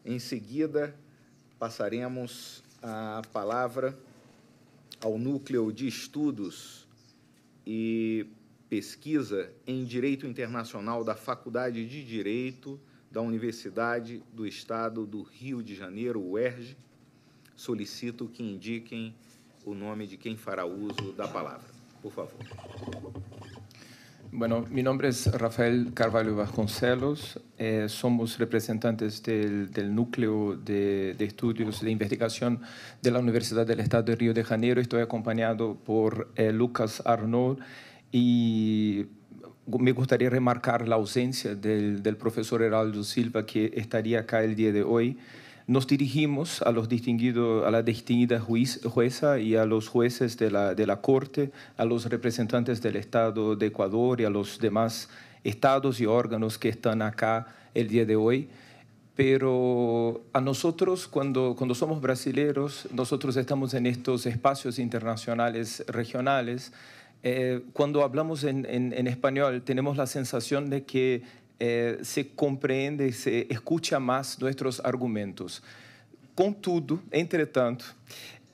Em seguida, passaremos a palavra ao Núcleo de Estudos e Pesquisa em Direito Internacional da Faculdade de Direito da Universidade do Estado do Rio de Janeiro, UERJ. Solicito que indiquem o nome de quem fará uso da palavra. Por favor. Bueno, mi nombre es Rafael Carvalho Vasconcelos, somos representantes del Núcleo de Estudios de Investigación de la Universidad del Estado de Río de Janeiro. Estoy acompañado por Lucas Arnaud y me gustaría remarcar la ausencia del profesor Heraldo Silva, que estaría acá el día de hoy. Nos dirigimos a la distinguida jueza y a los jueces de la Corte, a los representantes del Estado de Ecuador y a los demás estados y órganos que están acá el día de hoy. Pero a nosotros, cuando somos brasileños, nosotros estamos en estos espacios internacionales regionales. Cuando hablamos en español, tenemos la sensación de que se compreende, se escucha más nuestros argumentos. Contudo, entretanto,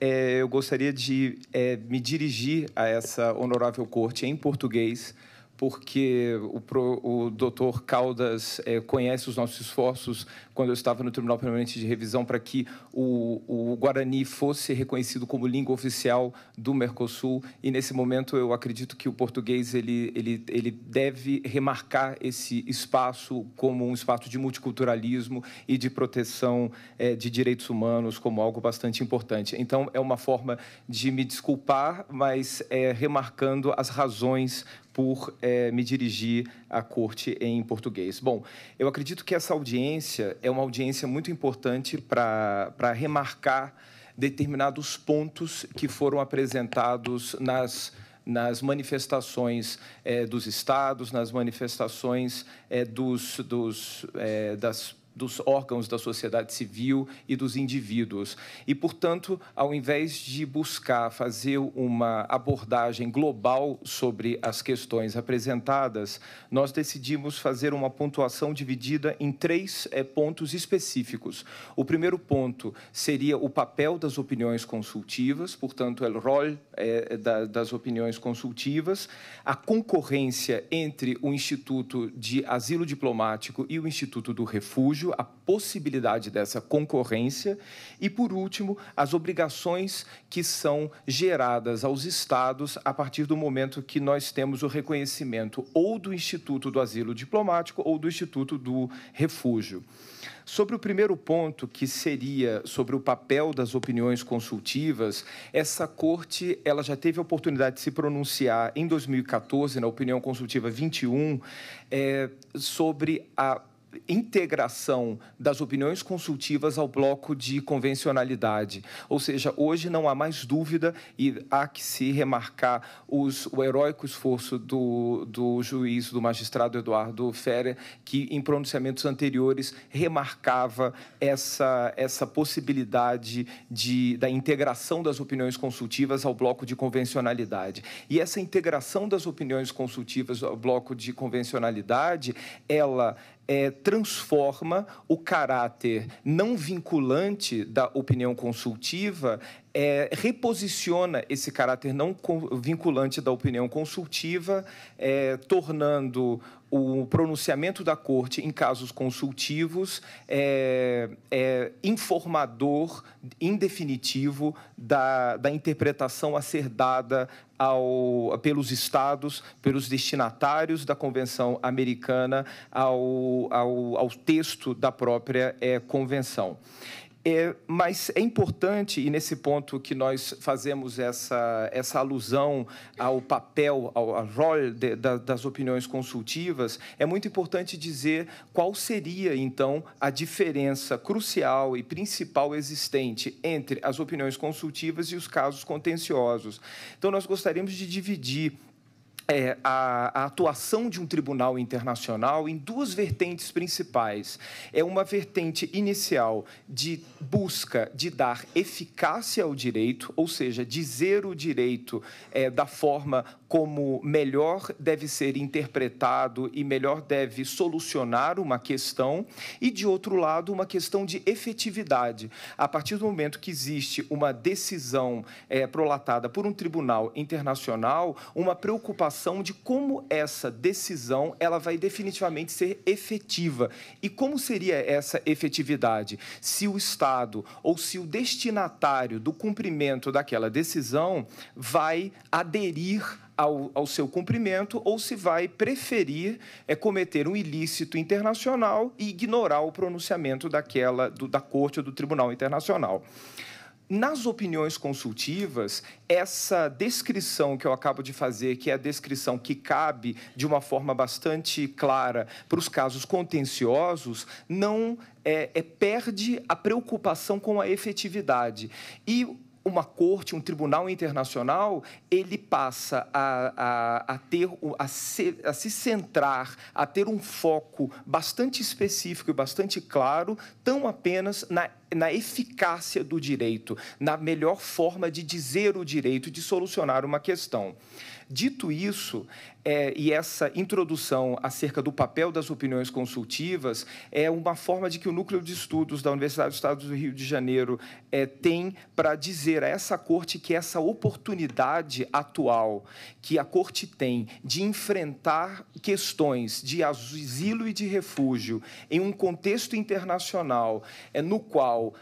eu gostaria de me dirigir a essa honorável corte em português, porque o doutor Caldas conhece os nossos esforços quando eu estava no Tribunal Permanente de Revisão para que o Guarani fosse reconhecido como língua oficial do Mercosul, e nesse momento eu acredito que o português ele deve remarcar esse espaço como um espaço de multiculturalismo e de proteção de direitos humanos como algo bastante importante. Então, é uma forma de me desculpar, mas remarcando as razões por me dirigir à corte em português. Bom, eu acredito que essa audiência é uma audiência muito importante para remarcar determinados pontos que foram apresentados nas manifestações dos estados, nas manifestações dos órgãos da sociedade civil e dos indivíduos. E, portanto, ao invés de buscar fazer uma abordagem global sobre as questões apresentadas, nós decidimos fazer uma pontuação dividida em 3 pontos específicos. O primeiro ponto seria o papel das opiniões consultivas, portanto, o rol das opiniões consultivas, a concorrência entre o Instituto de Asilo Diplomático e o Instituto do Refúgio, a possibilidade dessa concorrência e, por último, as obrigações que são geradas aos estados a partir do momento que nós temos o reconhecimento ou do Instituto do Asilo Diplomático ou do Instituto do Refúgio. Sobre o primeiro ponto, que seria sobre o papel das opiniões consultivas, essa corte ela já teve a oportunidade de se pronunciar em 2014, na opinião consultiva 21, sobre a integração das opiniões consultivas ao bloco de convencionalidade. Ou seja, hoje não há mais dúvida e há que se remarcar o heróico esforço do juiz, do magistrado Eduardo Ferrer, que em pronunciamentos anteriores remarcava essa possibilidade da integração das opiniões consultivas ao bloco de convencionalidade. E essa integração das opiniões consultivas ao bloco de convencionalidade, ela transforma o caráter não vinculante da opinião consultiva, reposiciona esse caráter não vinculante da opinião consultiva, tornando o pronunciamento da Corte em casos consultivos informador, indefinitivo da interpretação a ser dada pelos estados, pelos destinatários da Convenção Americana ao texto da própria Convenção. Mas é importante, e nesse ponto que nós fazemos essa alusão ao papel, ao rol das opiniões consultivas, é muito importante dizer qual seria, então, a diferença crucial e principal existente entre as opiniões consultivas e os casos contenciosos. Então, nós gostaríamos de dividir a atuação de um tribunal internacional em 2 vertentes principais. É uma vertente inicial de busca de dar eficácia ao direito, ou seja, dizer o direito da forma como melhor deve ser interpretado e melhor deve solucionar uma questão, e, de outro lado, uma questão de efetividade. A partir do momento que existe uma decisão prolatada por um tribunal internacional, uma preocupação de como essa decisão ela vai definitivamente ser efetiva. E como seria essa efetividade? Se o Estado ou se o destinatário do cumprimento daquela decisão vai aderir ao seu cumprimento ou se vai preferir cometer um ilícito internacional e ignorar o pronunciamento da Corte ou do Tribunal Internacional. Nas opiniões consultivas, essa descrição que eu acabo de fazer, que é a descrição que cabe de uma forma bastante clara para os casos contenciosos, não perde a preocupação com a efetividade. E uma corte, um tribunal internacional, ele passa a se centrar, a ter um foco bastante específico e bastante claro, tão apenas na eficácia do direito, na melhor forma de dizer o direito, de solucionar uma questão. Dito isso, e essa introdução acerca do papel das opiniões consultivas é uma forma de que o Núcleo de Estudos da Universidade do Estado do Rio de Janeiro tem para dizer a essa Corte que essa oportunidade atual que a Corte tem de enfrentar questões de asilo e de refúgio em um contexto internacional no qual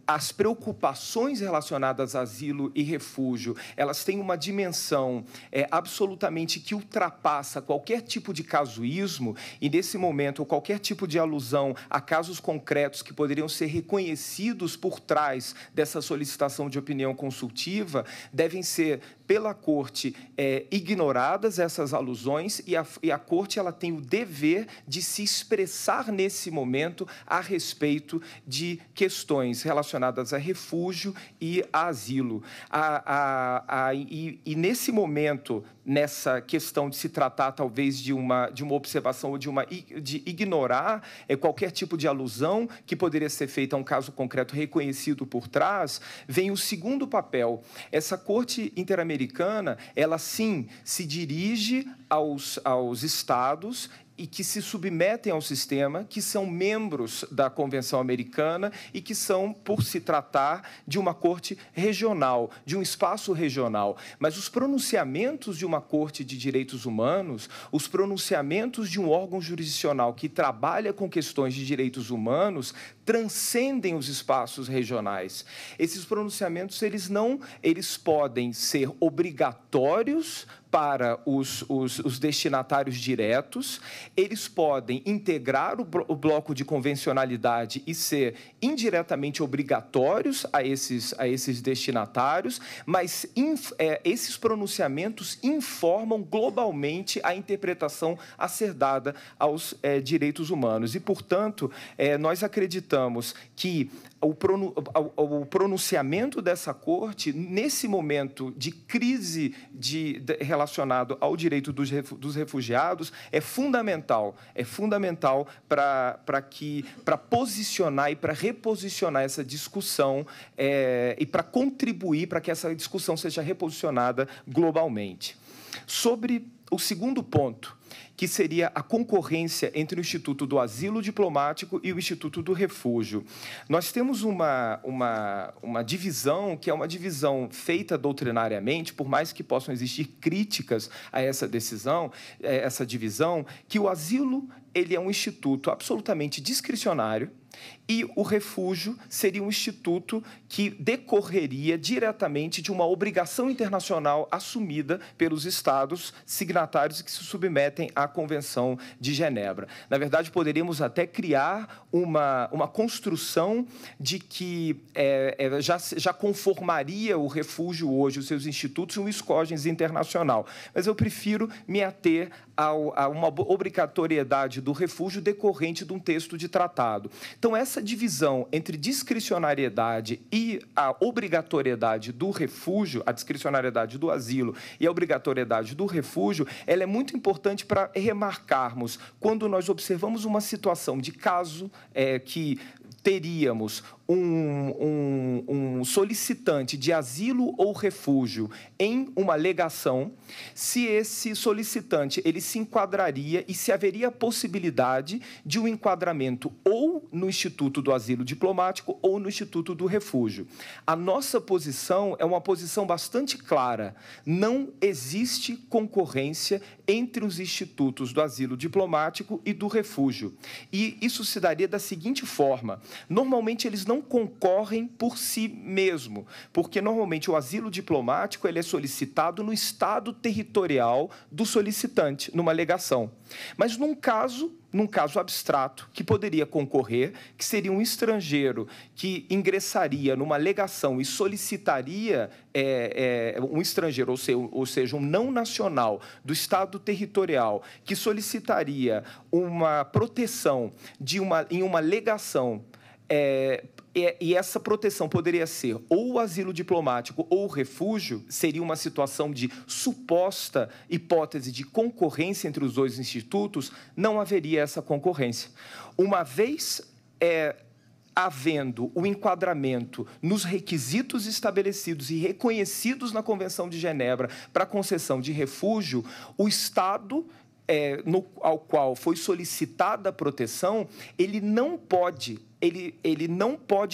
as preocupações relacionadas a asilo e refúgio, elas têm uma dimensão absolutamente que ultrapassa qualquer tipo de casuísmo e, nesse momento, qualquer tipo de alusão a casos concretos que poderiam ser reconhecidos por trás dessa solicitação de opinião consultiva, devem ser, pela Corte, ignoradas essas alusões e a Corte ela tem o dever de se expressar nesse momento a respeito de questões relacionadas a refúgio e a asilo. E nesse momento, nessa questão de se tratar, talvez, de uma observação ou de ignorar qualquer tipo de alusão que poderia ser feita a um caso concreto reconhecido por trás, vem o segundo papel. Essa Corte Interamericana, ela, sim, se dirige aos Estados e que se submetem ao sistema, que são membros da Convenção Americana e que são, por se tratar de uma corte regional, de um espaço regional. Mas os pronunciamentos de uma Corte de Direitos Humanos, os pronunciamentos de um órgão jurisdicional que trabalha com questões de direitos humanos, transcendem os espaços regionais. Esses pronunciamentos, eles podem ser obrigatórios para os destinatários diretos, eles podem integrar o bloco de convencionalidade e ser indiretamente obrigatórios a esses destinatários, mas esses pronunciamentos informam globalmente a interpretação a ser dada aos direitos humanos. E, portanto, nós acreditamos que o pronunciamento dessa Corte, nesse momento de crise relacionado ao direito dos refugiados, é fundamental para posicionar e para reposicionar essa discussão e para contribuir para que essa discussão seja reposicionada globalmente. Sobre o segundo ponto, que seria a concorrência entre o Instituto do Asilo Diplomático e o Instituto do Refúgio. Nós temos uma divisão, que é uma divisão feita doutrinariamente, por mais que possam existir críticas a essa decisão, essa divisão, que o asilo ele é um instituto absolutamente discricionário, e o refúgio seria um instituto que decorreria diretamente de uma obrigação internacional assumida pelos Estados signatários que se submetem à Convenção de Genebra. Na verdade, poderíamos até criar uma construção de que já conformaria o refúgio hoje, os seus institutos, um SCOGENS internacional. Mas eu prefiro me ater a uma obrigatoriedade do refúgio decorrente de um texto de tratado. Então, essa divisão entre discricionariedade e a obrigatoriedade do refúgio, a discricionariedade do asilo e a obrigatoriedade do refúgio, ela é muito importante para remarcarmos quando nós observamos uma situação de caso que teríamos um solicitante de asilo ou refúgio em uma alegação, se esse solicitante ele se enquadraria e se haveria a possibilidade de um enquadramento ou no Instituto do Asilo Diplomático ou no Instituto do Refúgio. A nossa posição é uma posição bastante clara. Não existe concorrência entre os institutos do asilo diplomático e do refúgio. E isso se daria da seguinte forma: normalmente eles não concorrem por si mesmo, porque normalmente o asilo diplomático ele é solicitado no estado territorial do solicitante, numa alegação. Mas num caso abstrato, que poderia concorrer, que seria um estrangeiro que ingressaria numa alegação e solicitaria um estrangeiro, ou seja, um não nacional do estado territorial, que solicitaria uma proteção em uma alegação, e essa proteção poderia ser ou o asilo diplomático ou o refúgio, seria uma situação de suposta hipótese de concorrência entre os dois institutos, não haveria essa concorrência. Uma vez havendo o enquadramento nos requisitos estabelecidos e reconhecidos na Convenção de Genebra para a concessão de refúgio, o Estado ao qual foi solicitada a proteção, ele não pode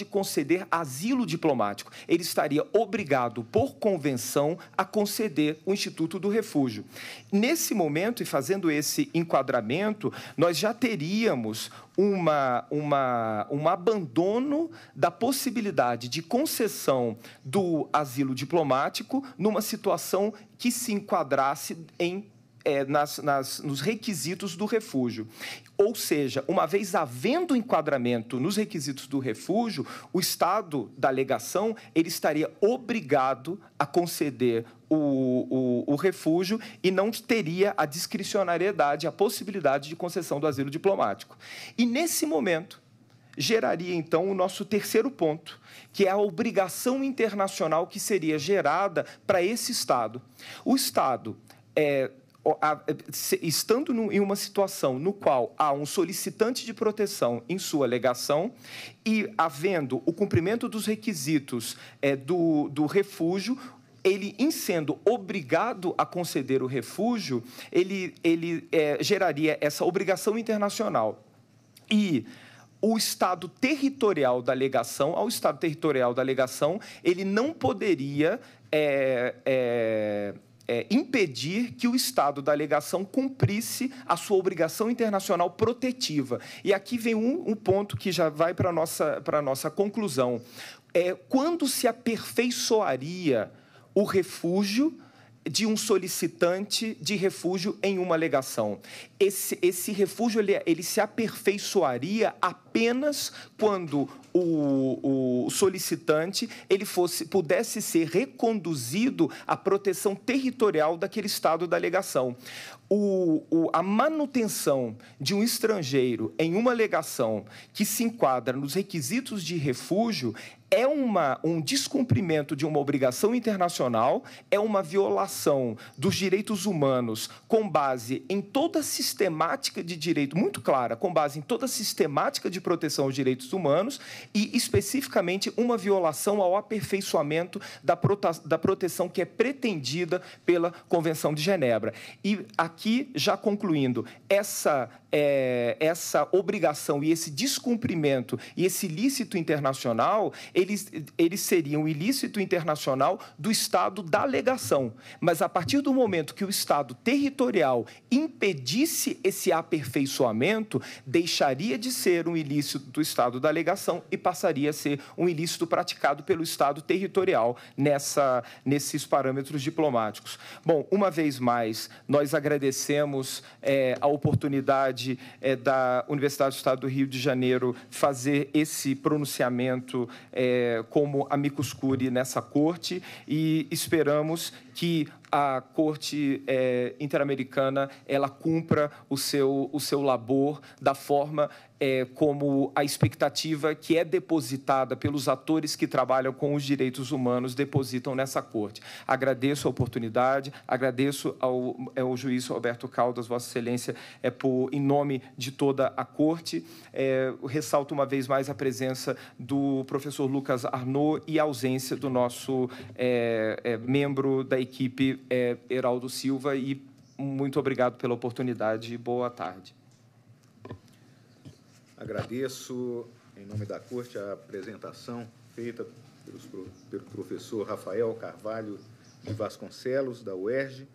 conceder asilo diplomático. Ele estaria obrigado, por convenção, a conceder o Instituto do Refúgio. Nesse momento, e fazendo esse enquadramento, nós já teríamos um abandono da possibilidade de concessão do asilo diplomático numa situação que se enquadrasse nos requisitos do refúgio. Ou seja, uma vez havendo enquadramento nos requisitos do refúgio, o Estado da alegação ele estaria obrigado a conceder o refúgio e não teria a discricionariedade, a possibilidade de concessão do asilo diplomático. E, nesse momento, geraria, então, o nosso terceiro ponto, que é a obrigação internacional que seria gerada para esse Estado. O Estado estando em uma situação no qual há um solicitante de proteção em sua alegação e havendo o cumprimento dos requisitos do refúgio, ele, em sendo obrigado a conceder o refúgio, ele geraria essa obrigação internacional. E o Estado territorial da alegação, ao Estado territorial da alegação, ele não poderia impedir que o Estado da alegação cumprisse a sua obrigação internacional protetiva. E aqui vem um ponto que já vai para a nossa conclusão. Quando se aperfeiçoaria o refúgio de um solicitante de refúgio em uma alegação? Esse refúgio ele se aperfeiçoaria apenas quando o solicitante pudesse ser reconduzido à proteção territorial daquele Estado da alegação. A manutenção de um estrangeiro em uma alegação que se enquadra nos requisitos de refúgio é um descumprimento de uma obrigação internacional, é uma violação dos direitos humanos com base em toda a sistemática de direito, muito clara, com base em toda a sistemática de proteção aos direitos humanos e, especificamente, uma violação ao aperfeiçoamento da proteção que é pretendida pela Convenção de Genebra. E aqui, já concluindo, essa obrigação e esse descumprimento e esse ilícito internacional, eles seriam o ilícito internacional do Estado da alegação. Mas, a partir do momento que o Estado territorial impedisse esse aperfeiçoamento, deixaria de ser um ilícito do Estado da alegação e passaria a ser um ilícito praticado pelo Estado territorial nesses parâmetros diplomáticos. Bom, uma vez mais, nós agradecemos a oportunidade da Universidade do Estado do Rio de Janeiro fazer esse pronunciamento como amicus curiae nessa corte e esperamos que a Corte Interamericana ela cumpra o seu labor da forma como a expectativa que é depositada pelos atores que trabalham com os direitos humanos depositam nessa Corte. Agradeço a oportunidade, agradeço ao juiz Roberto Caldas, Vossa Excelência, em nome de toda a Corte. Ressalto uma vez mais a presença do professor Lucas Arnaud e a ausência do nosso membro da equipe, Heraldo Silva, e muito obrigado pela oportunidade e boa tarde. Agradeço, em nome da Corte, a apresentação feita pelo professor Rafael Carvalho de Vasconcelos, da UERJ,